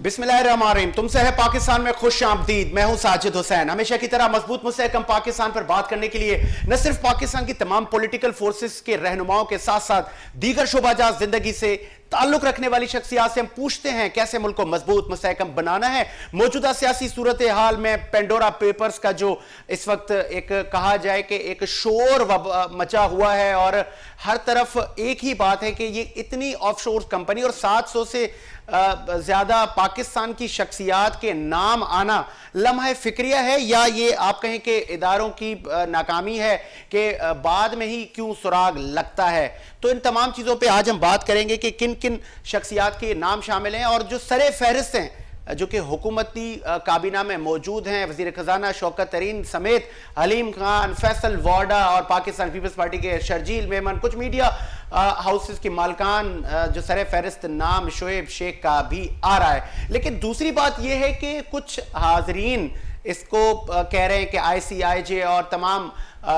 बिस्मिल्लाहिर्रहमानिर्रहीम। तुमसे है पाकिस्तान में खुश आमदीद। मैं हूं साजिद हुसैन। हमेशा की तरह मजबूत मुस्तहकम पाकिस्तान पर बात करने के लिए न सिर्फ पाकिस्तान की तमाम पॉलिटिकल फोर्सेस के रहनुमाओं के साथ साथ दीगर शोबाजात जिंदगी से ताल्लुक रखने वाली शख्सियात से हम पूछते हैं कैसे मुल्क को मजबूत मुस्तहकम बनाना है। मौजूदा सियासी सूरत हाल में पेंडोरा पेपर्स का जो इस वक्त एक कहा जाए कि एक शोर मचा हुआ है और हर तरफ एक ही बात है कि ये इतनी ऑफशोर कंपनी और 700 से ज्यादा पाकिस्तान की शख्सियात के नाम आना लम्हा फिक्रिया है या ये आप कहें कि इदारों की नाकामी है कि बाद में ही क्यों सुराग लगता है। तो इन तमाम चीज़ों पे आज हम बात करेंगे कि किन किन शख्सियात के नाम शामिल हैं और जो सरे फहरिस्त हैं जो कि हुकूमती काबीना में मौजूद हैं, वजीर खजाना शौकत तरीन समेत हलीम खान, फैसल वाडा और पाकिस्तान पीपल्स पार्टी के शर्जील मेमन, कुछ मीडिया हाउसेस के मालकान जो सरे फहरिस्त नाम शोएब शेख का भी आ रहा है। लेकिन दूसरी बात यह है कि कुछ हाजरीन इसको कह रहे हैं कि ICIJ और तमाम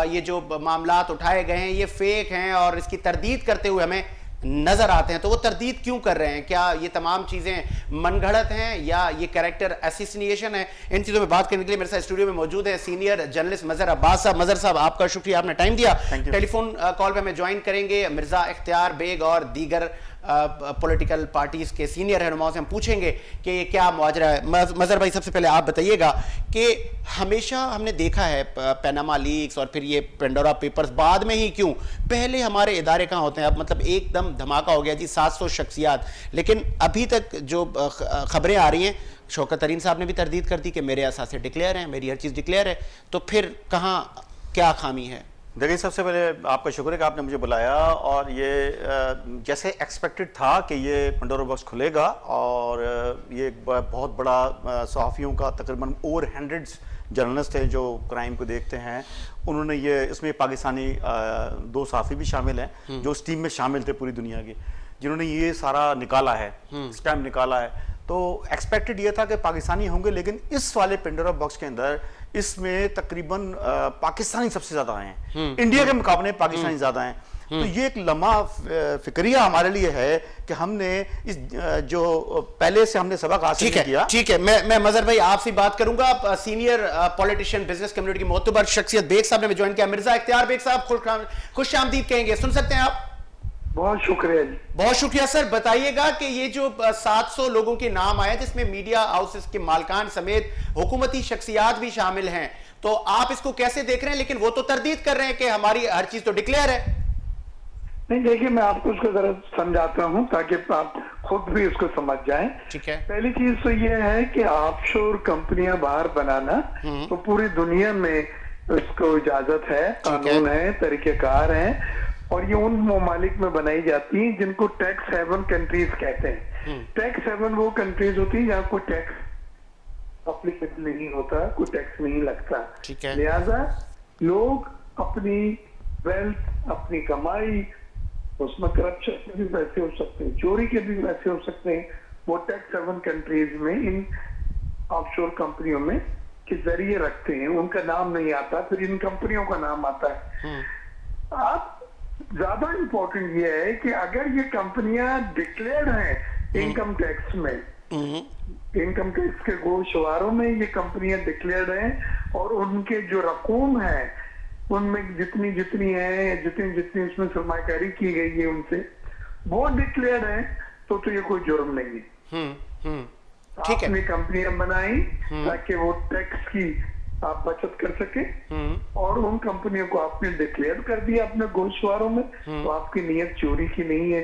ये जो मामलात उठाए गए हैं ये फेक हैं और इसकी तरदीद करते हुए हमें नजर आते हैं। तो वो तरदीद क्यों कर रहे हैं? क्या ये तमाम चीजें मनगढ़ंत हैं या ये कैरेक्टर असैसिनेशन है? इन चीजों में बात करने के लिए मेरे साथ स्टूडियो में मौजूद है सीनियर जर्नलिस्ट मजहर अब्बास साहब। मजहर साहब, आपका शुक्रिया, आपने टाइम दिया। टेलीफोन कॉल पे हमें ज्वाइन करेंगे मिर्जा इख्तियार बेग और दीगर पॉलिटिकल पार्टीज के सीनियर रहनुमाओं से हम पूछेंगे कि ये क्या मुआजरा है। मजहर भाई, सबसे पहले आप बताइएगा कि हमेशा हमने देखा है पैनामा लीक्स और फिर ये पेंडोरा पेपर्स बाद में ही क्यों, पहले हमारे इदारे कहाँ होते हैं? अब मतलब एकदम धमाका हो गया जी, 700 शख्सियात, लेकिन अभी तक जो खबरें आ रही हैं, शौकत तरीन साहब ने भी तरदीद कर दी कि मेरे असासे डिक्लेयर हैं, मेरी हर चीज़ डिक्लेयर है, तो फिर कहाँ क्या खामी है? देखिए, सबसे पहले आपका शुक्र है कि आपने मुझे बुलाया और ये जैसे एक्सपेक्टेड था कि ये पेंडोरा बॉक्स खुलेगा और ये एक बहुत बड़ा सहाफ़ियों का तकरीबन ओवर 100 जर्नलिस्ट हैं जो क्राइम को देखते हैं, उन्होंने ये इसमें पाकिस्तानी 2 सहाफ़ी भी शामिल हैं जो उस टीम में शामिल थे पूरी दुनिया के, जिन्होंने ये सारा निकाला है, स्कैम निकाला है। तो एक्सपेक्टेड ये था कि पाकिस्तानी होंगे, लेकिन इस वाले पेंडोरा बॉक्स के अंदर इसमें तकरीबन पाकिस्तानी सबसे ज्यादा हैं, इंडिया के मुकाबले पाकिस्तानी ज्यादा हैं। तो ये एक लम्हा फिक्रिया हमारे लिए है कि हमने इस जो पहले से हमने सबक हासिल किया। ठीक है, मैं मजहर भाई आपसे बात करूंगा। सीनियर पॉलिटिशियन, बिजनेस कम्युनिटी की मोतबर शख्सियत बेग साहब ने ज्वाइन किया। मिर्जा इख्तियार बेग साहब, खुश आमदीद कहेंगे, सुन सकते हैं आप? बहुत शुक्रिया जी। बहुत शुक्रिया सर। बताइएगा कि ये जो 700 लोगों के नाम आए जिसमें मीडिया हाउसेस के मालकान समेत हुकूमती शख्सियात भी शामिल हैं, तो आप इसको कैसे देख रहे हैं? लेकिन वो तो तरदीद कर रहे हैं कि हमारी हर चीज तो डिक्लेयर है। नहीं, देखिए, मैं आपको उसको जरा समझाता हूं ताकि आप खुद भी इसको समझ जाएं। ठीक है। पहली चीज तो ये है कि ऑफशोर कंपनियां बाहर बनाना तो पूरी दुनिया में इसको इजाजत है, कानून है, तरीकेकार है और ये उन ममालिक में बनाई जाती है जिनको टैक्स हेवन कंट्रीज कहते हैं। टैक्स हेवन वो कंट्रीज होती है जहाँ कोई टैक्स अप्लीकेबल नहीं होता, कोई टैक्स नहीं लगता। ठीक है। लिहाजा लोग अपनी वेल्थ, अपनी कमाई, उसमें करप्शन के भी पैसे हो सकते हैं, चोरी के भी पैसे हो सकते हैं, वो टैक्स हेवन कंट्रीज में इन ऑफशोर कंपनियों में के जरिए रखते हैं। उनका नाम नहीं आता, फिर इन कंपनियों का नाम आता है। अब ज्यादा इंपॉर्टेंट ये है कि अगर ये कंपनियां डिक्लेयर्ड हैं इनकम टैक्स में, इनकम टैक्स के गोशवारों में ये कंपनियां डिक्लेयर्ड हैं और उनके जो रकूम है उनमें जितनी जितनी है, जितनी जितनी उसमें सरमाकारी की गई है उनसे वो डिक्लेयर्ड है, तो ये कोई जुर्म नहीं है। आपने कंपनियां बनाई ताकि वो टैक्स की आप बचत कर सके और उन कंपनियों को आपने डिक्लेयर कर दिया अपने गोशवारों में, तो आपकी नीयत चोरी की नहीं है।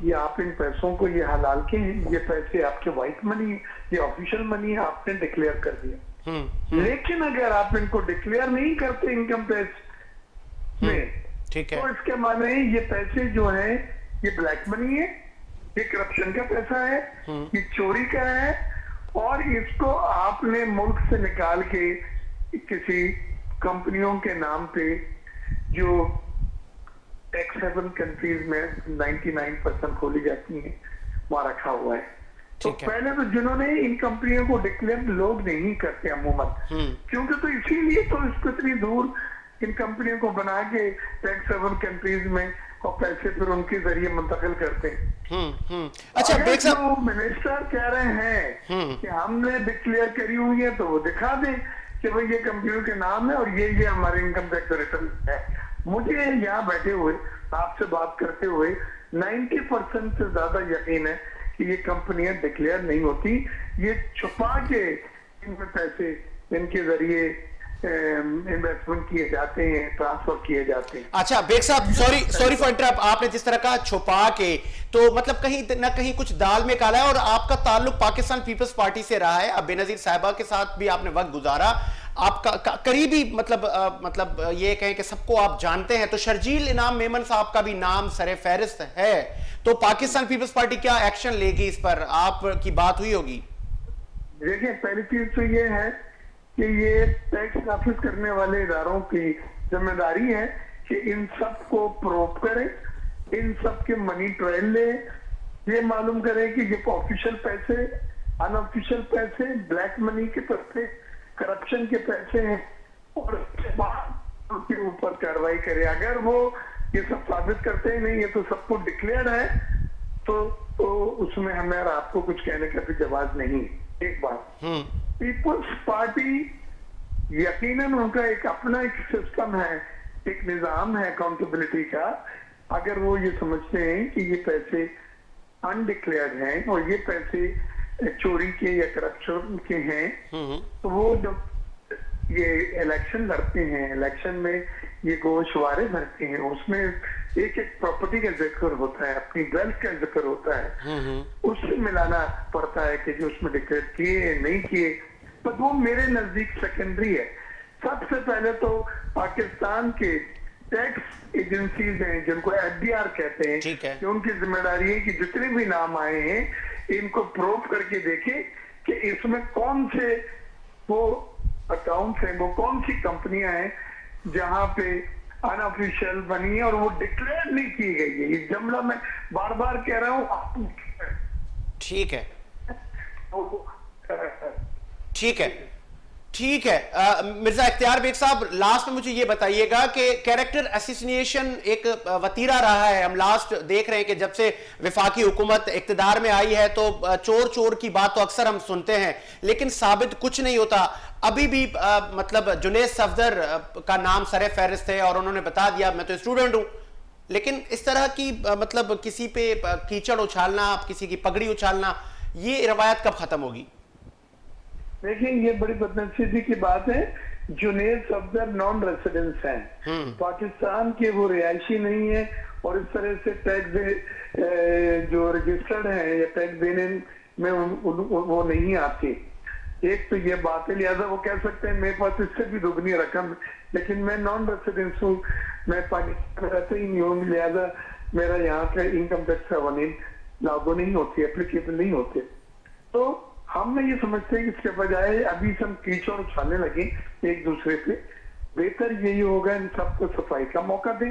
ये आप इन पैसों को, ये हलाल के हैं, ये पैसे आपके व्हाइट मनी, ये ऑफिशियल मनी है, आपने डिक्लेयर कर दिया। लेकिन अगर आप इनको डिक्लेयर नहीं करते इनकम टैक्स में, ठीक है, तो इसके माने ये पैसे जो है ये ब्लैक मनी है, ये करप्शन का पैसा है, ये चोरी का है और इसको आपने मुल्क से निकाल के किसी कंपनियों के नाम पे जो टैक्स हेवन कंट्रीज में 99% खोली जाती हैं वहां रखा हुआ है। तो पहले तो जिन्होंने इन कंपनियों को डिक्लेयर लोग नहीं करते अमूमन, क्योंकि तो इसीलिए तो इसको इतनी दूर इन कंपनियों को बना के टैक्स हेवन कंट्रीज में और पैसे फिर उनके जरिए मुंतकिल करते हैं। अच्छा अगर बेग साहब, जो मिनिस्टर कह रहे हैं कि हमने डिक्लेयर करी हुई है तो वो दिखा दें कि भाई ये कंपनियों के नाम है और ये हमारे इनकम टैक्स रिटर्न है। मुझे यहाँ बैठे हुए आपसे बात करते हुए 90% से ज्यादा यकीन है कि ये कंपनियां डिक्लेयर नहीं होती, ये छुपा के इनमें पैसे इनके जरिए इन्वेस्टमेंट किए जाते हैं, ट्रांसफर किए जाते हैं। अच्छा बेग साहब, सॉरी फॉर इंटरप्ट, आपने जिस तरह का छुपा के, तो मतलब कहीं ना कहीं कुछ दाल में काला है। और आपका ताल्लुक पाकिस्तान पीपल्स पार्टी से रहा है, अब बेनजीर साहिबा के साथ भी आपने वक्त गुजारा, आपका करीबी मतलब ये कहें कि सबको आप जानते हैं, तो शर्जील इनाम मेमन साहब का भी नाम सरे फहरिस्त है, तो पाकिस्तान पीपल्स पार्टी क्या एक्शन लेगी इस पर? आपकी बात हुई होगी। देखिए, पहली चीज तो ये है कि ये टैक्स ऑफिस करने वाले इदारों की जिम्मेदारी है कि इन सब को प्रूव करें, इन सब के मनी ट्रायल ले, ये मालूम करें कि ये ऑफिशियल पैसे, अनऑफिशियल पैसे, ब्लैक मनी के पैसे, करप्शन के पैसे हैं, और उसके बाद उनके ऊपर कार्रवाई करे। अगर वो ये सब साबित करते हैं नहीं, ये तो सबको डिक्लेयर है, तो उसमें हमें और आपको कुछ कहने का भी जवाब नहीं। एक बात, पीपल्स पार्टी यकीनन उनका एक अपना एक सिस्टम है, एक निजाम है अकाउंटेबिलिटी का। अगर वो ये समझते हैं कि ये पैसे अनडिक्लेयर्ड हैं और ये पैसे चोरी के या करप्शन के हैं, तो वो जब ये इलेक्शन लड़ते हैं, इलेक्शन में ये गोशवारे भरते हैं, उसमें एक एक प्रॉपर्टी का जिक्र होता है, अपनी वेल्थ का जिक्र होता है, उससे मिलाना पड़ता है कि जो उसमें डिक्लेयर किए नहीं किए। पर वो मेरे नजदीक सेकेंडरी है। सबसे पहले तो पाकिस्तान के टैक्स एजेंसीज हैं जिनको एफडीआर कहते हैं, कि उनकी जिम्मेदारी है कि जितने भी नाम आए हैं इनको प्रूव करके देखें कि इसमें कौन से वो अकाउंट्स हैं, वो कौन सी कंपनियां हैं जहां पे अनऑफिशियल बनी है और वो डिक्लेयर नहीं की गई है। ये जुमला मैं बार बार कह रहा हूं। ठीक है, ठीक है, ठीक है। मिर्जा इख्तियार बेग साहब, लास्ट में मुझे ये बताइएगा कि कैरेक्टर एसोसिएशन एक वतीरा रहा है। हम लास्ट देख रहे हैं कि जब से विफाकी हुकूमत इख्तिदार में आई है तो चोर चोर की बात तो अक्सर हम सुनते हैं, लेकिन साबित कुछ नहीं होता। अभी भी मतलब जुनेद सफदर का नाम सरे फहरिस्त है और उन्होंने बता दिया मैं तो स्टूडेंट हूं, लेकिन इस तरह की मतलब किसी पे कीचड़ उछालना, किसी की पगड़ी उछालना, ये रवायत कब खत्म होगी? देखिए, ये बड़ी बदनसीबी की बात है। जुनेद सफदर नॉन रेसिडेंस हैं, पाकिस्तान के वो रिहायशी नहीं है और इस तरह से टैक्स जो रजिस्टर्ड है या टैक्स देने में वो नहीं आती। एक तो ये बात है, लिहाजा वो कह सकते हैं मेरे पास इससे भी दुगनी रकम, लेकिन मैं नॉन रेसिडेंस हूँ, मैं पाकिस्तान में रहते ही नहीं हूँ, लिहाजा मेरा यहाँ का इनकम टैक्स कवानीन लागू नहीं होती, एप्लीकेबल नहीं होते। तो हम ये समझते हैं कि इसके बजाय अभी हम कीचड़ उछालने लगे एक दूसरे पे, बेहतर यही होगा इन सबको सफाई का मौका दें,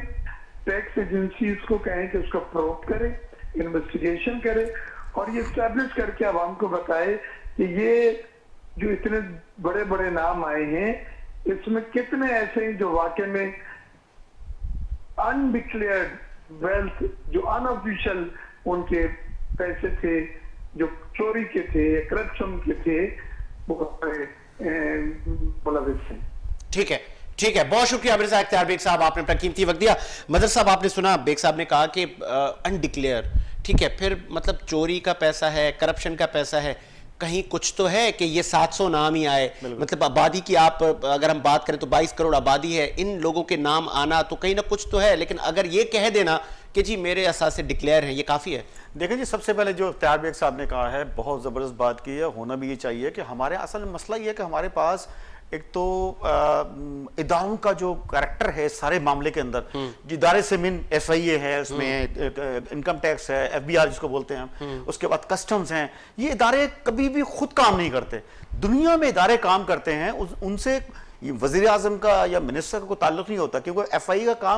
टैक्स एजेंसीज को कहें कि उसका प्रूव करे, इन्वेस्टिगेशन करे और ये स्टैब्लिश करके आवाम को बताए कि ये जो इतने बड़े बड़े नाम आए हैं इसमें कितने ऐसे हैं जो वाकई में अनडिक्लेयर्ड वेल्थ, जो अनऑफिशियल उनके पैसे थे, जो चोरी के थे, करप्शन के थे, वो मुलविस हैं। ठीक है, ठीक है, बहुत शुक्रिया मिर्जा इख्तियार बेग साहब, आपने अपना कीमती वक्त दिया। मदर साहब, आपने सुना बेग साहब ने कहा कि अनडिक्लेयर, ठीक है, फिर मतलब चोरी का पैसा है, करप्शन का पैसा है, कहीं कुछ तो है कि ये 700 नाम ही आए। मतलब आबादी की आप अगर हम बात करें तो 22 करोड़ आबादी है, इन लोगों के नाम आना तो कहीं ना कुछ तो है, लेकिन अगर ये कह देना कि जी मेरे असास से डिक्लेयर हैं, ये काफ़ी है। देखिए जी, सबसे पहले जो इख्तियार बेग साहब ने कहा है बहुत ज़बरदस्त बात की है, होना भी ये चाहिए कि हमारे असल मसला ये है कि हमारे पास एक तो इदारों का जो कैरेक्टर है सारे मामले के अंदर, इदारे से मिन FIA है, उसमें इनकम टैक्स है, FBI जिसको बोलते हैं हम, उसके बाद कस्टम्स हैं, ये इदारे कभी भी खुद काम नहीं करते। दुनिया में इदारे काम करते हैं, उनसे वजीर आजम का या मिनिस्टर का कोई ताल्लुक नहीं होता, क्योंकि FIA का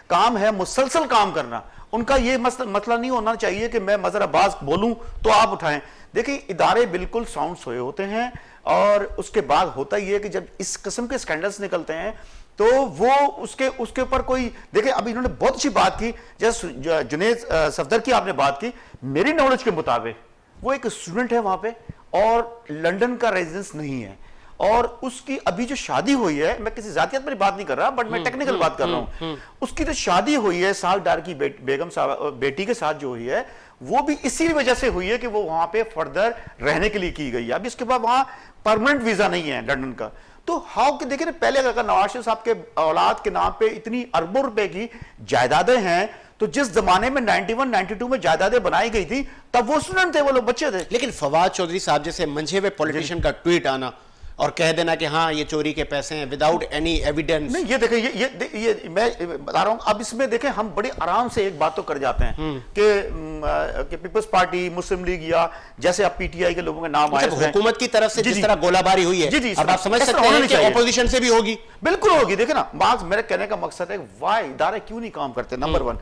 काम है मुसलसल काम करना। उनका ये मसला नहीं होना चाहिए कि मैं मजर अब्बास बोलूं तो आप उठाएं। देखिए, इदारे बिल्कुल साउंड सोए होते हैं और उसके बाद होता ही है कि जब इस किस्म के स्कैंडल्स निकलते हैं तो वो उसके ऊपर कोई देखे। अभी इन्होंने बहुत अच्छी बात की, जैसे जुनेद सफदर की आपने बात की, मेरी नॉलेज के मुताबिक वो एक स्टूडेंट है वहां पे और लंदन का रेजिडेंस नहीं है, और उसकी अभी जो शादी हुई है, मैं किसी जातियत पर बात नहीं कर रहा, बट मैं टेक्निकल बात कर रहा हूं, उसकी जो शादी हुई है साग डार की बेगम साहब बेटी के साथ जो हुई है, वो भी इसी वजह से हुई है कि वो वहां पे फर्दर रहने के लिए की गई है। अब इसके बाद वहां परमानेंट वीजा नहीं है लंदन का। तो हाउ के देखिए ना, पहले अगर नवाज शरीफ साहब के औलाद के नाम पे इतनी अरबों रुपए की जायदादें हैं, तो जिस जमाने में 91-92 में जायदादें बनाई गई थी, तब वो स्टूडेंट थे, वो लोग बच्चे थे। लेकिन फवाद चौधधरी साहब जैसे मंझे हुए पॉलिटिशियन का ट्वीट आना और कह देना कि हाँ ये चोरी के पैसे हैं विदाउट एनी एविडेंस। नहीं, ये देखें, ये मैं बता रहा हूं। अब इसमें देखें, हम बड़े आराम से एक बात तो कर जाते हैं कि पीपल्स पार्टी, मुस्लिम लीग, या जैसे अब पीटीआई के लोगों के नाम आए, हुकूमत की तरफ से जिस तरह गोलाबारी हुई है, जी, अब आप समझ सकते हैं कि ऑपोजिशन से भी होगी। बिल्कुल होगी। देखिए ना, बात मेरे कहने का मकसद है, वाई इदारे क्यों नहीं काम करते, नंबर 1।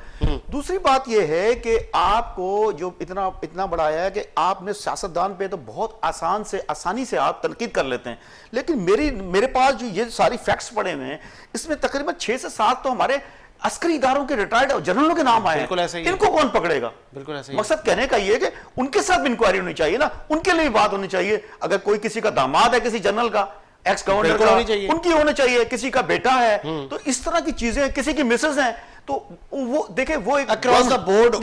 दूसरी बात यह है कि आपको जो इतना बड़ा है कि आपने सियासतदान पे तो बहुत आसानी से आप तनकीद कर लेते हैं, लेकिन मेरे पास जो ये सारी फैक्ट्स पड़े हुए हैं, इसमें तकरीबन 6 से 7 तो हमारे अस्करी इदारों के रिटायर्ड जनरलों के नाम आए हैं। इनको कौन पकड़ेगा? बिल्कुल ऐसा ही। मकसद कहने का ये है कि उनके साथ भी इंक्वायरी होनी चाहिए ना, उनके लिए भी बात होनी चाहिए। अगर कोई किसी का दामाद है, किसी जनरल का, एक्स गवर्नर का, उनकी होनी चाहिए, किसी का बेटा है, तो इस तरह की चीजें, किसी की मिसेज हैं, तो वो देखे, वो एक अक्रॉस द बोर्ड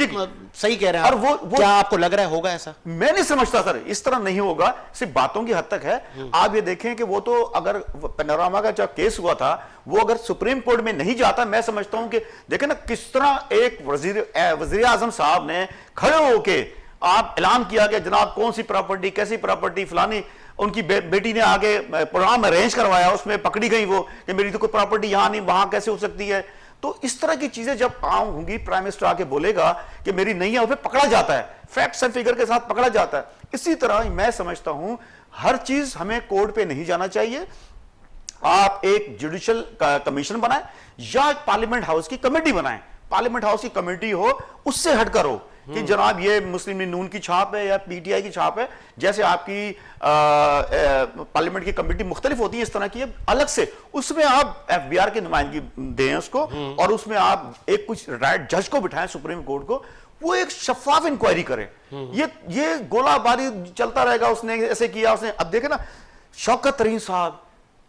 सही कह रहे हैं। और वो क्या आपको लग रहा है होगा ऐसा? मैं नहीं समझता सर, इस तरह नहीं होगा, सिर्फ बातों की हद तक है। आप ये देखें कि वो तो अगर पैनोरामा का जो केस हुआ था, वो अगर सुप्रीम कोर्ट में नहीं जाता, मैं समझता हूं कि देखें ना किस तरह एक वजीर आजम साहब ने खड़े होके आप ऐलान किया कि जनाब कौन सी प्रॉपर्टी, कैसी प्रॉपर्टी, फलानी, उनकी बेटी ने आगे प्रोग्राम अरेंज करवाया, उसमें पकड़ी गई वो कि मेरी तो कोई प्रॉपर्टी यहां नहीं, वहां कैसे हो सकती है। तो इस तरह की चीजें जब आम होंगी, प्राइम मिनिस्टर आके बोलेगा कि मेरी नहीं है, उसे पकड़ा जाता है, फैक्ट्स एंड फिगर के साथ पकड़ा जाता है। इसी तरह मैं समझता हूं हर चीज हमें कोर्ट पे नहीं जाना चाहिए। आप एक जुडिशियल कमीशन बनाएं या एक पार्लियामेंट हाउस की कमेटी बनाएं। पार्लियामेंट हाउस की कमेटी हो, उससे हटकर हो कि जनाब ये मुस्लिम लीग नून की छाप है या पीटीआई की छाप है। जैसे आपकी पार्लियामेंट की कमेटी मुख्तलिफ होती है, इस तरह की अलग से, उसमें आप एफबीआर की नुमाइंदगी दें उसको, और उसमें आप एक कुछ राइट जज को बिठाएं सुप्रीम कोर्ट को, वो एक शफाफ इंक्वायरी करे। ये गोलाबारी चलता रहेगा, उसने ऐसे किया, उसने, अब देखे ना शौकत तरीन साहब,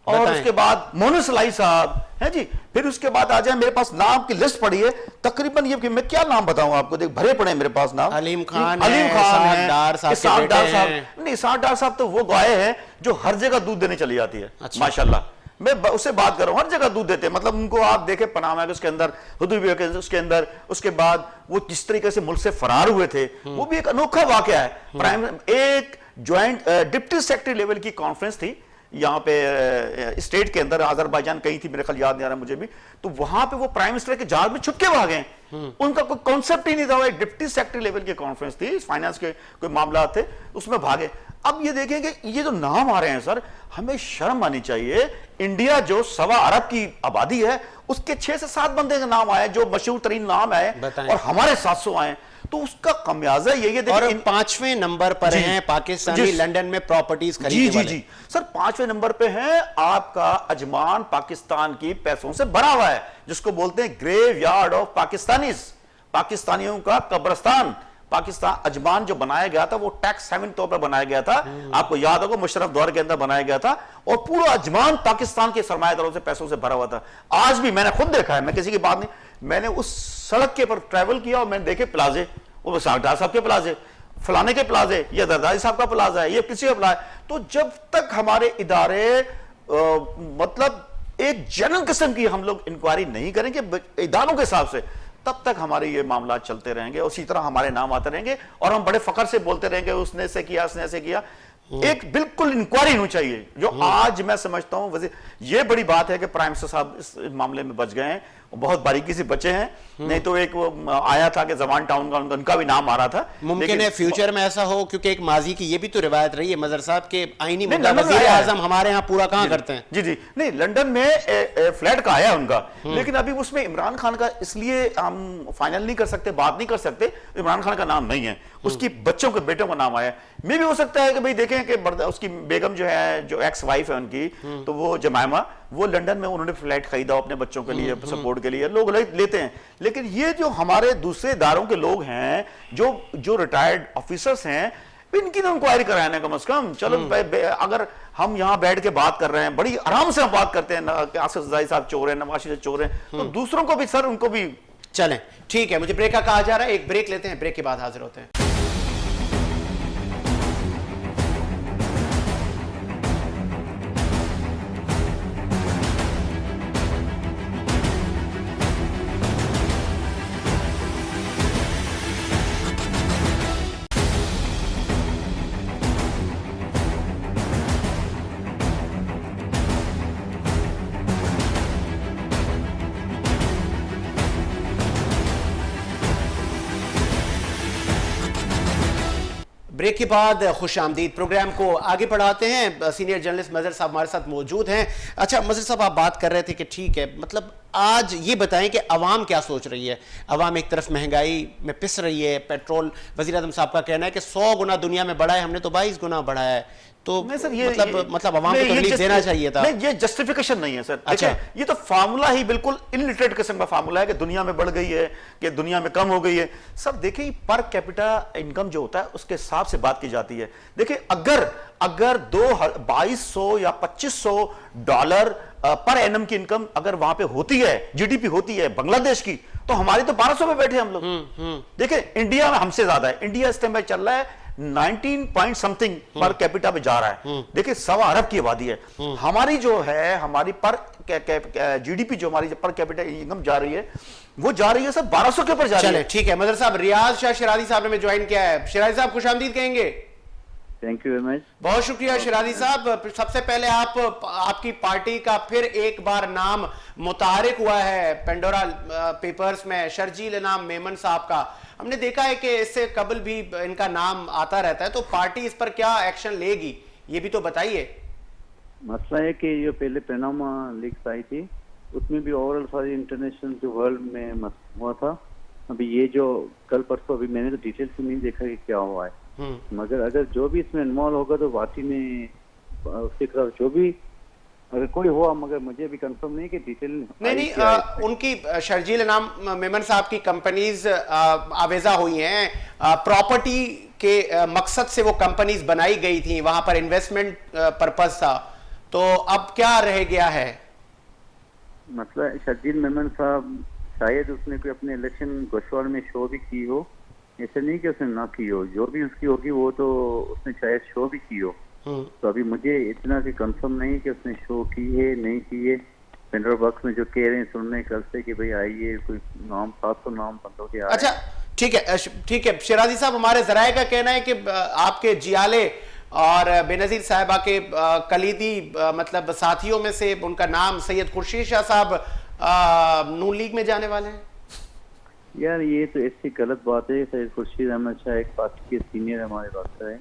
और उसके बाद मोनू सलाई साहब है जी, फिर उसके बाद आ जाए, मेरे पास नाम की लिस्ट पड़ी है तकरीबन, ये कि मैं क्या नाम बताऊं आपको, देख भरे पड़े हैं मेरे पास नाम। अलीम खान है, इसाक डार साहब, नहीं इसाक डार साहब तो वो गाय है जो हर जगह दूध देने चली जाती है। अच्छा। माशाल्लाह, मैं उससे बात कर रहा हूं, हर जगह दूध देते हैं, मतलब उनको आप देखे पनामा के उसके अंदर, हुदूबिया के उसके अंदर, उसके बाद वो जिस तरीके से मुल्क से फरार हुए थे, वो भी एक अनोखा वाकया है। प्राइम एक ज्वाइंट डिप्टी सेक्रेटरी लेवल की कॉन्फ्रेंस थी यहाँ पे स्टेट के अंदर, अजरबैजान कहीं थी, मेरे ख्याल याद नहीं आ रहा मुझे भी, तो वहां पे वो प्राइम मिनिस्टर के जहाज में छुप के भागे। उनका कोई कॉन्सेप्ट ही नहीं था, वो एक डिप्टी सेक्रेटरी लेवल की कॉन्फ्रेंस थी, फाइनेंस के कोई मामला थे, उसमें भागे। अब ये देखें कि ये जो नाम आ रहे हैं सर, हमें शर्म आनी चाहिए। इंडिया जो 1.25 अरब की आबादी है, उसके 6 से 7 बंदे के नाम आए जो मशहूर तरीन नाम आए, और हमारे 700 आए, तो उसका खमियाजा यही है। और 5वें नंबर पर हैं पाकिस्तानी लंदन में प्रॉपर्टीज खरीदने वाले। जी सर, 5वें नंबर पे है आपका अजमान, पाकिस्तान की पैसों से भरा हुआ है, जिसको बोलते हैं ग्रेव यार्ड ऑफ पाकिस्तानीज, पाकिस्तानियों का कब्रिस्तान। पाकिस्तान अजमान जो बनाया गया था, वो टैक्स हेवन तौर पर बनाया गया था, आपको याद होगा मुशर्रफ दौर के अंदर बनाया गया था, और पूरा अजमान पाकिस्तान के सरमायादारों से पैसों से भरा हुआ था। आज भी मैंने खुद देखा है, मैं किसी की बात नहीं, मैंने उस सड़क के पर ट्रैवल किया और मैंने देखे प्लाजे, वो सागदार साहब के प्लाजे, फलाने के प्लाजे, ये दरदारी साहब का प्लाजा है, ये किसी का प्लाजा। तो जब तक हमारे इदारे मतलब एक जनरल किस्म की हम लोग इंक्वायरी नहीं करेंगे इदारों के हिसाब से, तब तक हमारे ये मामला चलते रहेंगे, उसी तरह हमारे नाम आते रहेंगे, और हम बड़े फखर से बोलते रहेंगे उसने ऐसे किया, उसने ऐसे किया। एक बिल्कुल इंक्वायरी होनी चाहिए, जो आज मैं समझता हूं ये बड़ी बात है कि प्राइम मिनिस्टर साहब इस मामले में बच गए हैं, बहुत बारीकी से बचे हैं। नहीं तो एक वो आया था कि जवान टाउन का उनका भी नाम आ रहा था। मुमकिन है फ्यूचर में ऐसा हो, क्योंकि एक माजी की ये भी तो रिवायत रही है, मजहर साहब के आईनी मुद्दा वज़ीर आज़म हमारे यहाँ पूरा कहाँ करते हैं। जी जी, नहीं लंदन में फ्लैट का आया उनका, लेकिन अभी उसमें इमरान खान का, इसलिए हम फाइनल नहीं कर सकते, बात नहीं कर सकते, इमरान खान का नाम नहीं है, उसकी बच्चों के बेटों का नाम आया। मे भी हो सकता है कि भाई देखें देखें कि उसकी बेगम जो है, जो एक्स वाइफ है उनकी, तो वो जमायमा, वो लंदन में उन्होंने फ्लैट खरीदा अपने बच्चों के लिए सपोर्ट के लिए, लोग लेते हैं। लेकिन ये जो हमारे दूसरे इदारों के लोग हैं, जो रिटायर्ड ऑफिसर्स हैं, इनकी तो इंक्वायरी कराना कम से कम। चलो अगर हम यहाँ बैठ के बात कर रहे हैं, बड़ी आराम से हम बात करते हैं आसिफ ज़रदारी साहब चोर हैं, नवाज शरीफ चोर हैं, तो दूसरों को भी सर, उनको भी चलें, ठीक है, मुझे ब्रेक का कहा जा रहा है, एक ब्रेक लेते हैं, ब्रेक के बाद हाजिर होते हैं। ब्रेक के बाद खुश आमदीद प्रोग्राम को आगे बढ़ाते हैं। सीनियर जर्नलिस्ट मजहर साहब हमारे साथ मौजूद हैं। अच्छा मजहर साहब, आप बात कर रहे थे कि ठीक है, मतलब आज ये बताएं कि अवाम क्या सोच रही है। अवाम एक तरफ महंगाई में पिस रही है, पेट्रोल, वज़ीर आज़म साहब का कहना है कि 100 गुना दुनिया में बढ़ा है, हमने तो 22 गुना बढ़ाया है। तो सर मतलब अवाम को तकलीफ देना चाहिए था। नहीं, ये जस्टिफिकेशन नहीं है सर। अच्छा, ये तो फार्मूला ही बिल्कुल इलिटरेट किस्म का फार्मूला है कि दुनिया में बढ़ गई है, कि दुनिया में कम हो गई है। सर देखिए, पर कैपिटा इनकम जो होता है उसके हिसाब से बात की जाती है। देखिए, अगर 2200 या $2500 पर एनम की इनकम अगर वहां पे होती है, जीडीपी होती है बांग्लादेश की, तो हमारी तो 1200 पे बैठे हम लोग। देखिए, इंडिया में हमसे ज्यादा है। इंडिया इस टाइम पे चल रहा है 19 पॉइंट समथिंग पर कैपिटा पे जा रहा है। देखिए, 1.25 अरब की आबादी है। हमारी जो है, हमारी पर जीडीपी जो हमारी पर कैपिटा इनकम जा रही है, वो जा रही है सर 1200 के ऊपर जा रही है। ठीक है मदर साहब, रियाज शाह शिराजी साहब ने हमें ज्वाइन किया है। शिराजी साहब खुश आमदीद कहेंगे। Thank you very much. बहुत शुक्रिया शिराजी साहब। सबसे पहले आपकी पार्टी का फिर एक बार नाम मुतारिक हुआ है पेंडोरा पेपर्स में, शर्जील इनाम मेमन साहब का। हमने देखा है कि इससे कबल भी इनका नाम आता रहता है, तो पार्टी इस पर क्या एक्शन लेगी, ये भी तो बताइए। मसला है कि जो पहले पैनामा लीक्स आई थी, उसमें भी ओवरऑल सारी इंटरनेशनल जो वर्ल्ड में हुआ था। अभी ये जो कल परसों, अभी मैंने तो डिटेल से नहीं देखा कि क्या हुआ है, मगर अगर जो भी इसमें इन्वॉल्व होगा तो पार्टी में उसके खिलाफ जो भी अगर कोई हुआ, मगर मुझे भी कंफर्म नहीं कि डिटेल नहीं उनकी शर्जील इनाम मेमन साहब की कंपनीज आवेजा हुई हैं, प्रॉपर्टी के मकसद से वो कंपनीज बनाई गई थी, वहां पर इन्वेस्टमेंट पर्पस था, तो अब क्या रह गया है? मसला शर्जील मेमन साहब शायद उसने कोई अपने इलेक्शन गोशवार में शो भी की हो, ऐसे नहीं कि उसने ना की हो, जो भी उसकी होगी वो तो उसने शायद शो भी की हो। तो अभी मुझे इतना कि कंफर्म नहीं कि उसने शो की है नहीं की है। पेंडोरा बॉक्स में जो कह रहे हैं सुनने कल से कि भाई आइए कोई नाम 700 नाम बंदों के। अच्छा ठीक है शिराजी साहब, हमारे जराए का कहना है कि आपके जियाले और बेनजीर साहिबा के कलीदी मतलब साथियों में से उनका नाम सैयद खुर्शीद शाह साहब नून लीग में जाने वाले हैं। यार ये तो ऐसी गलत बात है। सैयद खुर्शीद अहमद शाह एक पार्टी के सीनियर हमारे पास है,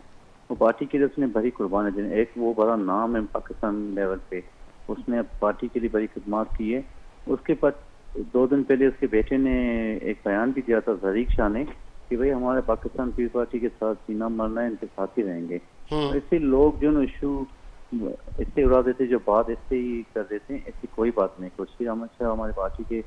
वो पार्टी के लिए उसने बड़ी कुर्बानी दी। एक वो बड़ा नाम है पाकिस्तान लेवल पे, उसने पार्टी के लिए बड़ी खिदमत की है। उसके बाद 2 दिन पहले उसके बेटे ने एक बयान भी दिया था, जरीक शाह ने, कि भाई हमारे पाकिस्तान पीपल्स पार्टी के साथ सीना मरना है, इनके साथ ही रहेंगे। ऐसे लोग जो इशू इससे उड़ा देते, जो बात इससे ही कर देते हैं, ऐसी कोई बात नहीं। खुर्शीद अहमद शाह हमारी पार्टी के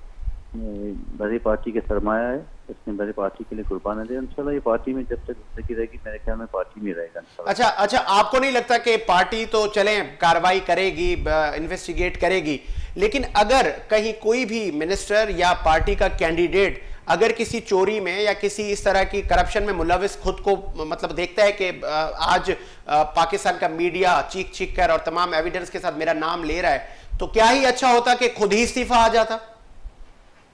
बड़ी पार्टी के सरमाया है, इसने बड़ी पार्टी के लिए कुर्बान दे। इंशाल्लाह ये पार्टी में जब तक जिंदगी रहेगी, मेरे ख्याल में पार्टी में रहेगा इंशाल्लाह। अच्छा, आपको नहीं लगता कि पार्टी तो चले कार्रवाई करेगी, इन्वेस्टिगेट करेगी, लेकिन अगर कहीं कोई भी मिनिस्टर या पार्टी का कैंडिडेट अगर किसी चोरी में या किसी इस तरह की करप्शन में मुलविस खुद को मतलब देखता है कि आज पाकिस्तान का मीडिया चीख चीख कर और तमाम एविडेंस के साथ मेरा नाम ले रहा है, तो क्या ही अच्छा होता कि खुद ही इस्तीफा आ जाता?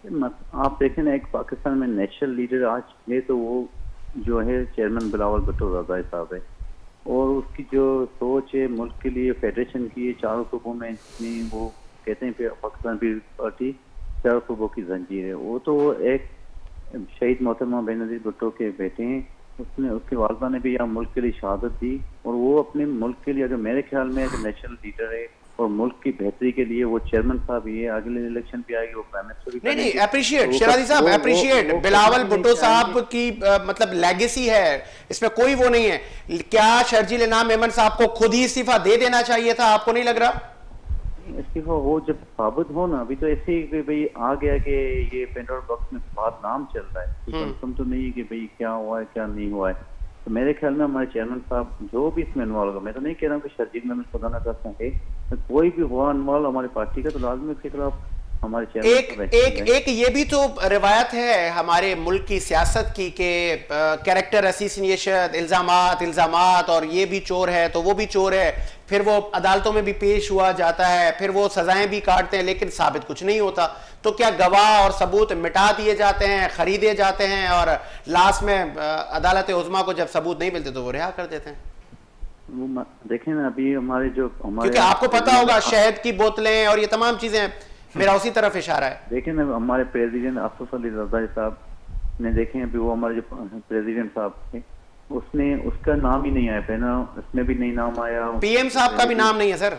आप देखें ना, एक पाकिस्तान में नेशनल लीडर आज है तो वो जो है चेयरमैन बिलावल भुट्टो रज़ाई साहब है, और उसकी जो सोच है मुल्क के लिए फेडरेशन की है, 4 सूबों में वो कहते हैं पाकिस्तान पीपल्स पार्टी 4 सूबों की जंजीर है। वो तो एक शहीद मोहतरमा बेनजीर भुट्टो के बेटे हैं, उसने उसकी वालदा ने भी यहाँ मुल्क के लिए शहादत दी, और वो अपने मुल्क के लिए अगर मेरे ख्याल में एक नेशनल लीडर है और मुल्क की बेहतरी के लिए वो चेयरमैन साहब ही है, अगले इलेक्शन भी आएगी वो प्राइम मिनिस्टर भी नहीं करेंगे। अप्रिशिएट तो शेराजी साहब, वो- अप्रिशिएट वो बिलावल नहीं भुट्टो साहब चाहेंगे। की मतलब लेगेसी है, इसमें कोई वो नहीं है। क्या शर्जील इनाम मेमन साहब को खुद ही इस्तीफा दे देना चाहिए था, आपको नहीं लग रहा? इस्तीफा वो जब साबित हो ना, अभी तो ऐसे ही कि भाई आ गया कि ये पेंडोरा बॉक्स में बात नाम चल रहा है, तो कंफर्म तो नहीं है कि भाई क्या हुआ है क्या नहीं हुआ है। तो मेरे ख्याल में हमारे चेयरमैन साहब जो भी इसमें इन्वॉल्व होगा, मैं तो नहीं कह रहा हूँ कि शर्जील में खुदा ना करता है, तो कोई भी हुआ इन्वॉल्व हमारी पार्टी का, तो लाजमी उसके खिलाफ हमारे एक ये भी तो रिवायत है हमारे मुल्क की सियासत की कि कैरेक्टर असोसिएशन, इल्जामात और ये भी चोर है तो वो भी चोर है, फिर वो अदालतों में भी पेश हुआ जाता है, फिर वो सजाएं भी काटते हैं, लेकिन साबित कुछ नहीं होता। तो क्या गवाह और सबूत मिटा दिए जाते हैं, खरीदे जाते हैं, और लास्ट में अदालत उज़्मा को जब सबूत नहीं मिलते तो वो रिहा कर देते हैं? वो देखें ना, अभी हमारे जो क्योंकि आपको पता होगा शहद की बोतलें और ये तमाम चीजें, मेरा उसी तरफ इशारा है। देखें ना, हमारे प्रेसिडेंट आसिफ अली जरदारी साहब ने देखें, अभी वो हमारे जो प्रेसिडेंट साहब थे, उसने उसका नाम ही नहीं आया, पहले उसमें भी नहीं नाम आया, पीएम साहब का भी नाम नहीं है सर।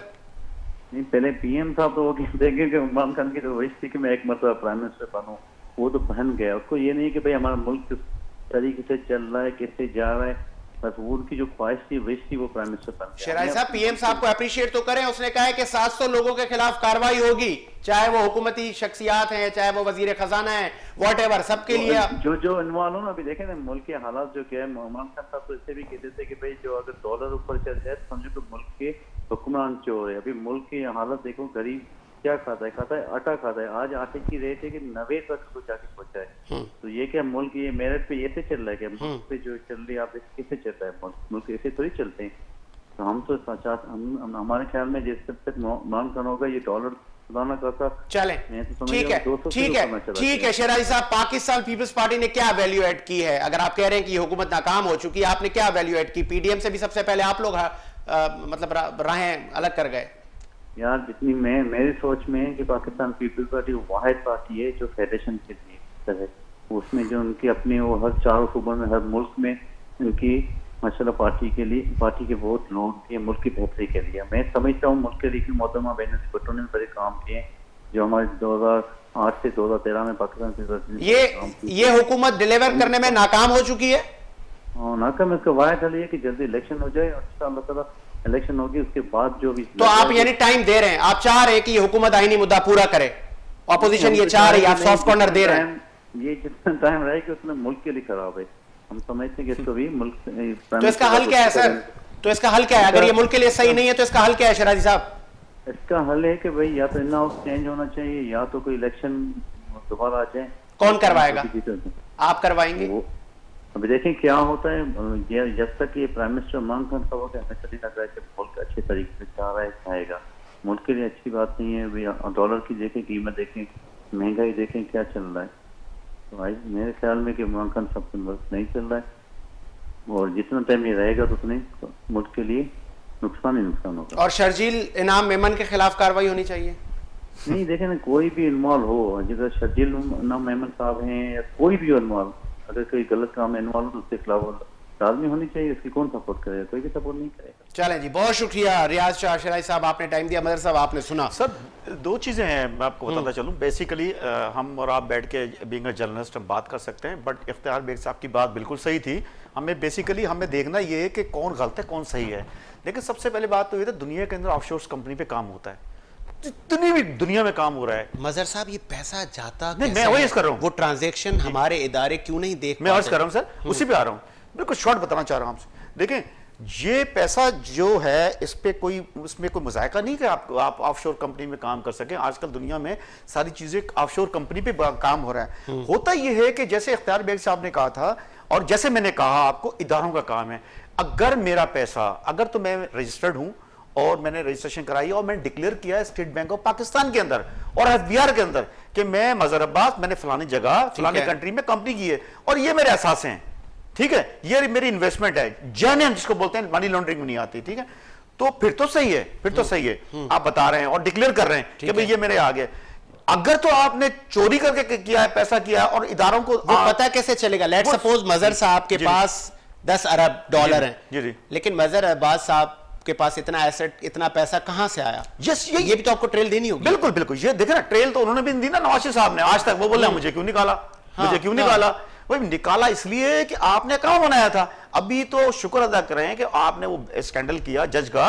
नहीं, पहले पीएम साहब तो वो देखें कि इमरान खान की तो विश थी कि मैं एक मरतबा प्राइम मिनिस्टर बनूं, वो तो बन गया। उसको ये नहीं कि भाई हमारा मुल्क किस तरीके से चल रहा है, किससे जा रहा है, बस वो उनकी जो ख्वाहिश थी, विश थी, वो प्राइम मिनिस्टर बन गया। शेराई साहब, पीएम साहब को अप्रिशिएट तो करें, उसने कहा है कि 700 लोगों के खिलाफ कार्रवाई होगी, चाहे वो हुकूमती शख्सियात हैं, चाहे वो वजीर खजाना है, व्हाटएवर, सबके लिए। जो इन्वॉल्व हो ना, अभी देखें ना मुल्क के हालात जो क्या है, इमरान खान साहब तो इससे भी कहते थे कि भाई जो अगर डॉलर ऊपर चल जाए तो समझो तो मुल्क के हुक्मरान चोर है। अभी मुल्क की हालत देखो, गरीब क्या खाता है आटा खाता है। आज आटे की रेट है कि 90 तक को जाके पहुंचा है। तो ये क्या मुल्क ये मेरिट पे ऐसे चल रहा है, कि मुल्क पे जो चल रही है आप कैसे चल रहा है, मुल्क ऐसे थोड़ी चलते हैं। तो हम तो हमारे ख्याल में जिस तक इमरान खान होगा, ये डॉलर सुधारना करता। चलें, ठीक है शेराजी साहब, पाकिस्तान पीपल्स पार्टी ने क्या वैल्यू ऐड की है? अगर आप कह रहे हैं कि हुकूमत नाकाम हो चुकी है, आपने क्या वैल्यू ऐड की? पीडीएम से भी सबसे पहले आप लोग मतलब राहें अलग कर गए। यार, जितनी मेरी सोच में है कि पाकिस्तान पीपल्स पार्टी वाहिद पार्टी है जो फेडरेशन के लिए है, उसमें जो उनकी अपने वो हर चारों सूबों में, हर मुल्क में उनकी माशाल्लाह पार्टी के बहुत लोग दिए मुल्क की बेहतरी के लिए। मैं समझता हूँ मुल्क के लिए मोहतरमा बेनज़ीर भुट्टो ने बड़े काम किए, जो हमारे 2008 से 2013 में पाकिस्तान से ये हुकूमत डिलीवर करने में नाकाम हो चुकी है। नाकाम इसका वाहिद हल है कि जल्दी इलेक्शन हो जाए, और इंशाअल्लाह ताला इलेक्शन होगी, उसके बाद जो भी। तो आप यानी टाइम दे रहे हैं, आप चाह रहे हैं कि ये हुकूमत आईनी मुद्दा पूरा करे, ऑपोजिशन ये चाह रही है, आप सॉफ्ट कॉर्नर दे रहे हैं। ये जितना टाइम रहेगा उतना मुल्क के लिए खराब है। हम समझते हैं कि इसको भी मुल्क। तो इसका हल क्या है सर? तो इसका हल क्या है? अगर ये मुल्क के लिए सही नहीं है तो इसका हल क्या है शेराजी साहब? इसका हल है कि भाई या तो इन हाउस चेंज होना चाहिए, या तो कोई इलेक्शन दोबारा आ जाए। कौन करवाएगा? आप करवाएंगे? अभी देखें क्या होता है। जब तक ये प्राइम मिनिस्टर इमरान खान साहब के हमें चली लग रहा है कि मुल्क अच्छे तरीके से जा रहा है, जाएगा। मुल्क के लिए अच्छी बात नहीं है। डॉलर की देखें कीमत, देखें महंगाई, देखें क्या चल रहा है। तो आज मेरे ख्याल में कि इमरान खान साहब का मुल्क नहीं चल रहा है, और जितना टाइम ये रहेगा तो उतने मुल्क के लिए नुकसान ही नुकसान होगा। और शर्जील इनाम मेमन के खिलाफ कार्रवाई होनी चाहिए। नहीं, देखें ना, कोई भी इन्वॉल्व हो, जैसे शर्जील इनाम मेमन साहब हैं या कोई भी इन्वॉल्व, अगर कोई गलत काम में इन्वॉल्व तो उसके खिलाफ लाजमी होनी चाहिए। इसकी कौन सपोर्ट करेगा? कोई भी सपोर्ट नहीं करेगा। चलें जी, बहुत शुक्रिया रियाज शाह शेराई साहब, आपने टाइम दिया। मदर साहब, आपने सुना। सर, दो चीज़ें हैं, मैं आपको बताता चलूँ। बेसिकली हम और आप बैठ के बीइंग अ जर्नलिस्ट हम बात कर सकते हैं, बट इफ्तिखार बेग साहब की बात बिल्कुल सही थी। हमें देखना ये है कि कौन गलत है कौन सही है। लेकिन सबसे पहले बात तो ये था, दुनिया के अंदर ऑफशोर्स कंपनी पे काम होता है, जितनी भी दुनिया में काम हो रहा है। मजहर साहब, ये पैसा जाता नहीं, मैं वही कर रहा हूँ, वो ट्रांजैक्शन हमारे इदारे क्यों नहीं देख, मैं अर्ज कर रहा हूँ सर, उसी पे आ रहा हूँ। बिल्कुल शॉर्ट बताना चाह रहा हूँ आपसे। देखें, ये पैसा जो है, इस पे इसमें कोई मुजायका नहीं कि आप ऑफशोर कंपनी में काम कर सकें। आजकल दुनिया में सारी चीजें ऑफशोर कंपनी पे काम हो रहा है। होता ये है कि जैसे इख्तियार बेग साहब ने कहा था, और जैसे मैंने कहा आपको, इदारों का काम है। अगर मेरा पैसा, अगर तो मैं रजिस्टर्ड हूं और मैंने रजिस्ट्रेशन कराई और मैंने डिक्लेयर किया है स्टेट बैंक ऑफ पाकिस्तान के अंदर और एफबीआर के अंदर कि मैं मजहर अब्बास, मैंने फलानी जगह फलानी कंट्री में कंपनी की है और ये मेरे एहसास हैं, ठीक है, ये मेरी इन्वेस्टमेंट है, जेन्युइन जिसको बोलते हैं, मनी लॉन्ड्रिंग में नहीं आती, ठीक है, तो फिर तो सही है, आप बता रहे हैं और डिक्लेयर कर रहे हैं कि भाई ये मेरे आ गए। अगर तो आपने चोरी करके किया है, पैसा किया है और इदारों को पता कैसे चलेगा? लेट्स सपोज मजहर साहब के पास 10 अरब डॉलर हैं, लेकिन मजहर अब्बास साहब आपके पास इतना एसेट, इतना पैसा कहां से आया? यस, ये भी तो आपको ट्रेल देनी होगी। बिल्कुल बिल्कुल, ये देखे ना, ट्रेल तो उन्होंने भी दी ना नवाज शरीफ साहब ने। आज तक वो बोल रहे हैं मुझे क्यों निकाला, मुझे क्यों निकाला। भाई निकाला इसलिए कि आपने कहां बनाया था। अभी तो शुक्र अदा कर रहे हैं कि आपने वो स्कैंडल किया जज का,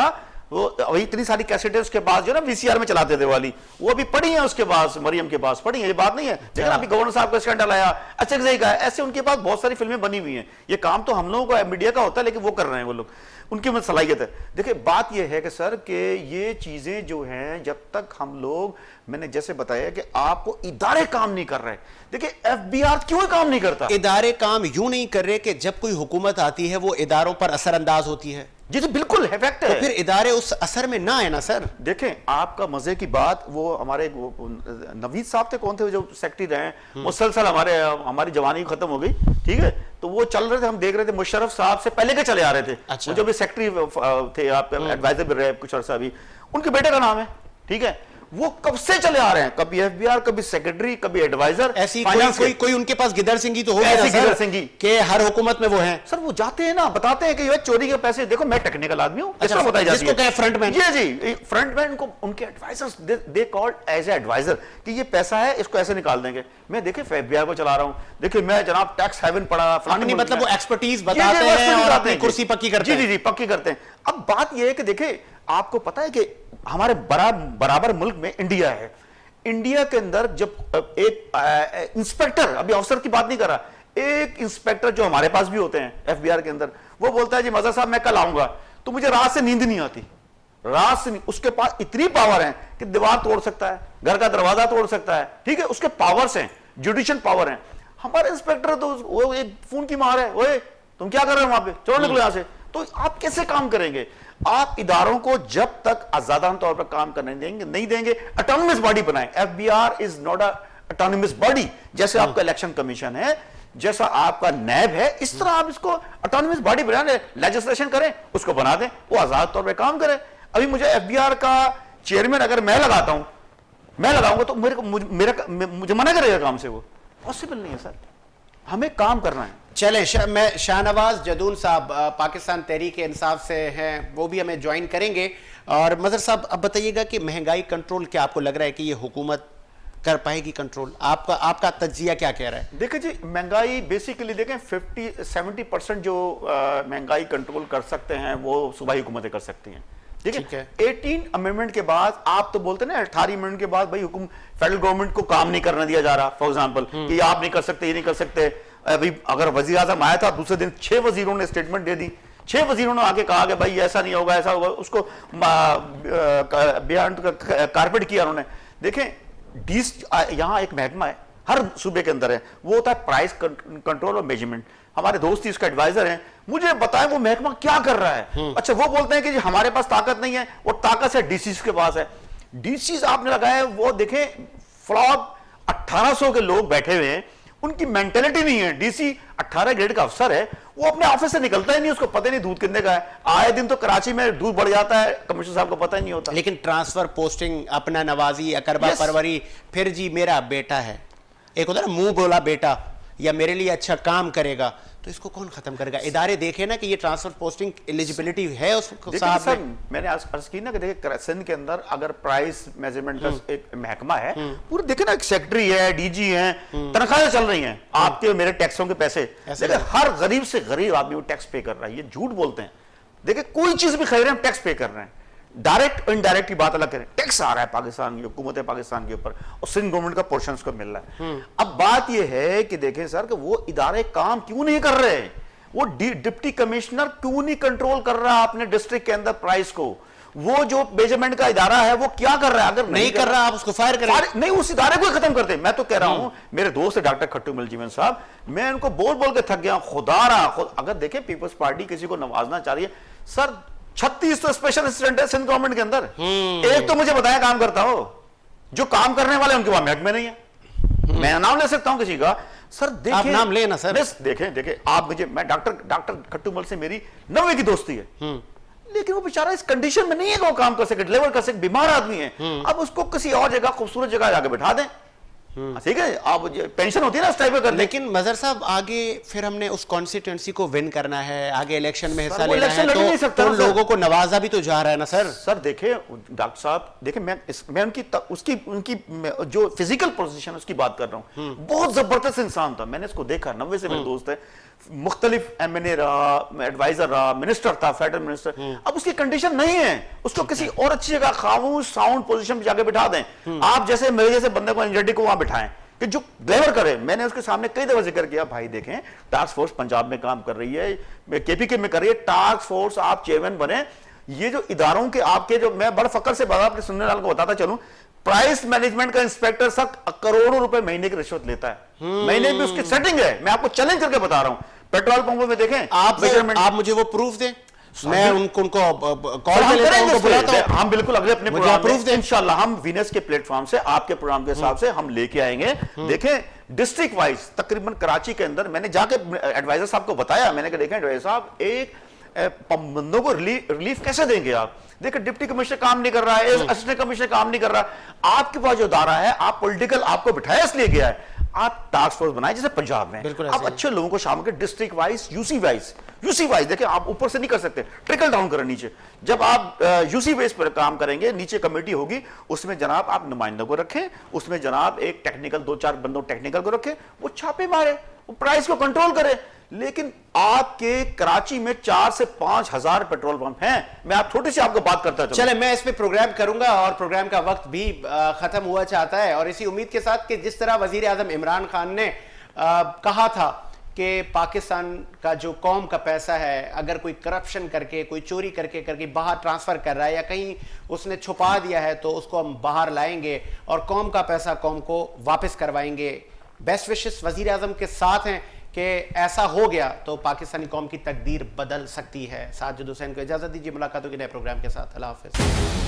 वो वही इतनी सारी कैसेटें उसके पास जो ना वीसीआर में चलाते थे वाली, वो अभी पड़ी है उसके पास, मरियम के पास पड़ी है, ये बात नहीं है। लेकिन अभी गवर्नर साहब का स्कैंडल आया, अच्छा का, ऐसे उनके पास बहुत सारी फिल्में बनी हुई हैं। ये काम तो हम लोगों का मीडिया का होता है, लेकिन वो कर रहे हैं वो लोग, उनकी में सलाहियत है। देखिए बात ये है कि सर कि ये चीजें जो हैं, जब तक हम लोग, मैंने जैसे बताया कि आपको इदारे काम नहीं कर रहे। देखिए एफबीआर क्यों काम नहीं करता? इदारे काम यूं नहीं कर रहे कि जब कोई हुकूमत आती है वो इदारों पर असरअंदाज होती है। जी जी बिल्कुल है, फैक्ट है। तो फिर इदारे उस असर में ना है ना सर। देखें आपका मजे की बात, वो हमारे नवीद साहब थे, कौन थे जो सेक्रेटरी रहे, मुसलसल हमारी जवानी खत्म हो गई, ठीक है, तो वो चल रहे थे, हम देख रहे थे, मुशर्रफ साहब से पहले के चले आ रहे थे। अच्छा। वो जो भी सेक्रेटरी थे, आपके एडवाइजर भी रहे कुछ अर्सा भी, उनके बेटे का नाम है, ठीक है, वो कब से चले आ रहे हैं, कभी एफबीआर, कभी सेक्रेटरी, कभी एडवाइजर। ऐसी कोई उनके पास गिदर सिंह तो होगी ना सर, गिदर सिंह के हर हुकूमत में वो हैं। सर वो जाते हैं ना, बताते हैं कि ये चोरी के पैसे, देखो मैं टेक्निकल आदमी हूं, अच्छा, जिसको कहे फ्रंटमैन। जी फ्रंटमैन को उनके advisors they called as advisor कि ये पैसा है, इसको ऐसे निकाल देंगे। मैं देखिए एफबीआर को चला रहा हूं, देखिए मैं जनाब टैक्स हेवन पढ़ा, फलानी, मतलब वो एक्सपर्टीज बताते हैं और अपनी कुर्सी पक्की करते हैं। जी पक्की करते हैं। अब बात ये है कि देखिए आपको पता है कि हमारे बराबर मुल्क में इंडिया है, इंडिया के अंदर जब एक इंस्पेक्टर, अभी अफसर की बात नहीं कर रहा, एक इंस्पेक्टर जो हमारे पास भी होते हैं एफबीआर के अंदर, वो बोलता है जी मज़हर साहब मैं कल आऊंगा, तो मुझे रात से नींद नहीं आती, रात से नहीं। उसके पास इतनी पावर है कि दीवार तोड़ सकता है, घर का दरवाजा तोड़ सकता है, ठीक है, उसके पावर्स हैं, जुडिशियल पावर है। हमारे इंस्पेक्टर तो वो एक फोन की मार है, ओए तुम क्या कर रहे हो वहां पे, चलो निकलो यहां से। तो आप कैसे काम करेंगे? आप इदारों को जब तक आजादाना तौर पर काम करने देंगे, नहीं देंगे, ऑटोनमस बॉडी बनाएं। FBR is not a autonomous body. जैसे आपका इलेक्शन कमीशन है, जैसा आपका नैब है, इस तरह आप इसको ऑटोनमस बॉडी बनाने, लेजिस्लेशन करें, उसको बना दें, वो आजाद तौर पर काम करें। अभी मुझे एफबीआर का चेयरमैन अगर मैं लगाता हूं, मैं लगाऊंगा तो मुझे मना करेगा काम से, वो पॉसिबल नहीं है सर, हमें काम करना है। चलें, मैं शाहनवाज जदून साहब पाकिस्तान तहरीक इंसाफ से हैं, वो भी हमें ज्वाइन करेंगे। और मज़हर साहब अब बताइएगा कि महंगाई कंट्रोल क्या आपको लग रहा है कि ये हुकूमत कर पाएगी कंट्रोल? आपका तज्जिया क्या कह रहा है? देखिए जी, महंगाई बेसिकली देखें 50-70% जो महंगाई कंट्रोल कर सकते हैं वो सूबाई हुकूमतें कर सकती हैं, ठीक है। 18 अमेंडमेंट के बाद आप तो बोलते ना 18 अमेंडमेंट के बाद भाई हुकुम फेडरल गवर्नमेंट को काम नहीं करने दिया जा रहा, फॉर एग्जांपल कि आप नहीं कर सकते, ये नहीं कर सकते। अभी अगर वजीर आजम आया था, दूसरे दिन 6 वजीरों ने स्टेटमेंट दे दी, 6 वजीरों ने आके कहा कि भाई ऐसा नहीं होगा, ऐसा होगा, उसको बियॉन्ड कारपेट किया उन्होंने। देखें यहाँ एक महकमा है हर सूबे के अंदर है, वो होता है प्राइस कंट्रोल और मेजरमेंट। हमारे दोस्त ही उसका एडवाइजर हैं, मुझे बताएं वो महकमा क्या कर रहा है। अच्छा, वो बोलते हैं कि हमारे पास ताकत नहीं है, वो ताकत से डीसीज के पास है। डीसीज आपने लगाया, वो देखें फ्लॉग 1800 के लोग बैठे हुए हैं, उनकी मेंटेलिटी नहीं है। डीसी 18 ग्रेड का अफसर है, वो अपने ऑफिस से निकलता ही नहीं, उसको पता ही नहीं दूध कितने का है। आए दिन तो कराची में दूध बढ़ जाता है, कमिश्नर साहब को पता ही नहीं होता। लेकिन ट्रांसफर, पोस्टिंग, अपना नवाजी, अकरबा परवरी, फिर जी मेरा बेटा है, एक होता है ना मुंह बोला बेटा, या मेरे लिए अच्छा काम करेगा, तो इसको कौन खत्म करेगा? इदारे देखे ना कि ये ट्रांसफर पोस्टिंग एलिजिबिलिटी है उस साहब में। मैंने अर्ज की ना कि देखिए सिंध के अंदर अगर प्राइस मेजरमेंट का एक महकमा है, पूरे देखे ना, एक सेक्रेटरी है, डीजी है, तनख्वाहें चल रही हैं, आपके मेरे टैक्सों के पैसे। देखिए हर गरीब से गरीब आदमी वो टैक्स पे कर रहा है, ये झूठ बोलते हैं। देखिए कोई चीज भी खरीद रहे हैं, टैक्स पे कर रहे हैं। डायरेक्ट इनडायरेक्ट की बात अलग करें, टैक्स आ रहा है पाकिस्तान की हुकूमत पाकिस्तान के ऊपर, और सिंध गवर्नमेंट का पोर्शन उसको मिल रहा है। अब बात यह है कि देखें सर कि वो इदारे काम क्यों नहीं कर रहे, वो डिप्टी कमिश्नर क्यों नहीं कंट्रोल कर रहा अपने डिस्ट्रिक्ट के अंदर प्राइस को, वो जो मेजरमेंट का इदारा है वो क्या कर रहा है? अगर नहीं कर रहा आप उसको फायर करें, नहीं उस इदारे को खत्म करते। मैं तो कह रहा हूं, मेरे दोस्त है डॉक्टर खट्टू मलजीवन साहब, मैं उनको बोल बोल के थक गया, खुदा रहा। अगर देखें पीपल्स पार्टी किसी को नवाजना चाह रही है, सर 36 तो स्पेशल असिस्टेंट है सिंध गवर्नमेंट के अंदर, एक तो मुझे बताया काम करता हो, जो काम करने वाले उनके वहां महकमे नहीं है। मैं नाम ले सकता हूं किसी का, सर देखें, आप नाम लेना सर। देखें आप मुझे, मैं डॉक्टर खट्टूमल से मेरी 90 की दोस्ती है, लेकिन वो बेचारा इस कंडीशन में नहीं है कि वो काम कर सके, डिलीवर कर सके, बीमार आदमी है। अब उसको किसी और जगह, खूबसूरत जगह जाके बैठा दें, ठीक है, आप पेंशन होती है ना उस टाइप का। लेकिन मजहर साहब आगे फिर हमने उस कॉन्स्टिट्यूंसी को विन करना है, आगे इलेक्शन में हिस्सा वो लेना इलेक्शन है, लड़ ही नहीं सकता तो ना सर। लोगों को नवाजा भी तो जा रहा है ना सर। सर देखिए डॉक्टर साहब, देखिए मैं उनकी जो फिजिकल पोजीशन है उसकी बात कर रहा हूँ। बहुत जबरदस्त इंसान था, मैंने इसको देखा, 90 से मेरे दोस्त है, मुख्तलिफ एमएनए रहा, एडवाइजर रहा, मिनिस्टर था, फेडरल मिनिस्टर। अब उसकी कंडीशन नहीं है, उसको किसी और अच्छी जगह खामोश साउंड पोजीशन पे जाके बिठा दें। आप जैसे मेरे जैसे बंदे को, एनजेडी को वहां बिठाएं कि जो डिलीवर करे। मैंने उसके सामने कई दफा जिक्र किया, भाई देखें टास्क फोर्स पंजाब में काम कर रही है, केपीके में कर रही है, टास्क फोर्स आप चेयरमैन बने। ये जो इदारों के आपके, जो मैं बड़ा फकर से अपने सुनने वालों को बताता चलूं, प्राइस मैनेजमेंट का इंस्पेक्टर सब करोड़ों रुपए महीने की रिश्वत लेता है। महीने में उसकी सेटिंग है, मैं आपको चैलेंज करके बता रहा हूं। पेट्रोल पंपों में देखें आप मुझे वो प्रूफ दें, मैं उनको कॉल हम पे लेता हूं, करेंगे उनको बुलाता हूं। हम बिल्कुल अगले अपने मुझे प्रोग्राम approve में दें। इंशाल्लाह हम वीनस के प्लेटफॉर्म से आपके प्रोग्राम के हिसाब से हम लेके आएंगे। देखें डिस्ट्रिक्ट वाइज तकरीबन कराची के अंदर मैंने जाके एडवाइजर साहब को बताया, मैंने कहा देखें एडवाइजर साहब, एक बंदों को रिलीफ कैसे देंगे आप? देखिए डिप्टी कमिश्नर काम नहीं कर रहा है, असिस्टेंट कमिश्नर काम नहीं कर रहा। आपके पास जो दायरा है, आप पॉलिटिकल आपको बिठाया इसलिए गया है, आप टास्क फोर्स बनाए जैसे पंजाब में, बिल्कुल आप ऐसे ही। अच्छे लोगों को शामिल करें, डिस्ट्रिक्ट वाइज, यूसी वाइज। देखिए आप ऊपर से नहीं कर सकते, ट्रिकल डाउन करें नीचे। जब आप यूसी बेस पर काम करेंगे, नीचे कमेटी होगी, उसमें जनाब आप नुमाइंदों को रखें, उसमें जनाब एक टेक्निकल 2-4 बंदों टेक्निकल को रखें, वो छापे मारे, वो प्राइस को कंट्रोल करे। लेकिन आपके कराची में 4 से 5 हजार पेट्रोल पंप हैं। मैं आप छोटी सी आपको बात करता चलूं। चले, मैं इस पे प्रोग्राम करूंगा और प्रोग्राम का वक्त भी खत्म हुआ चाहता है, और इसी उम्मीद के साथ कि जिस तरह वजीर आजम इमरान खान ने कहा था कि पाकिस्तान का जो कौम का पैसा है, अगर कोई करप्शन करके, कोई चोरी करके बाहर ट्रांसफर कर रहा है या कहीं उसने छुपा दिया है, तो उसको हम बाहर लाएंगे और कौम का पैसा कौम को वापस करवाएंगे। बेस्ट विशेस वजीर आजम के साथ हैं कि ऐसा हो गया तो पाकिस्तानी कौम की तकदीर बदल सकती है। साजिद हुसैन को इजाजत दीजिए, मुलाकात होगी नए प्रोग्राम के साथ। अल्लाह हाफिज।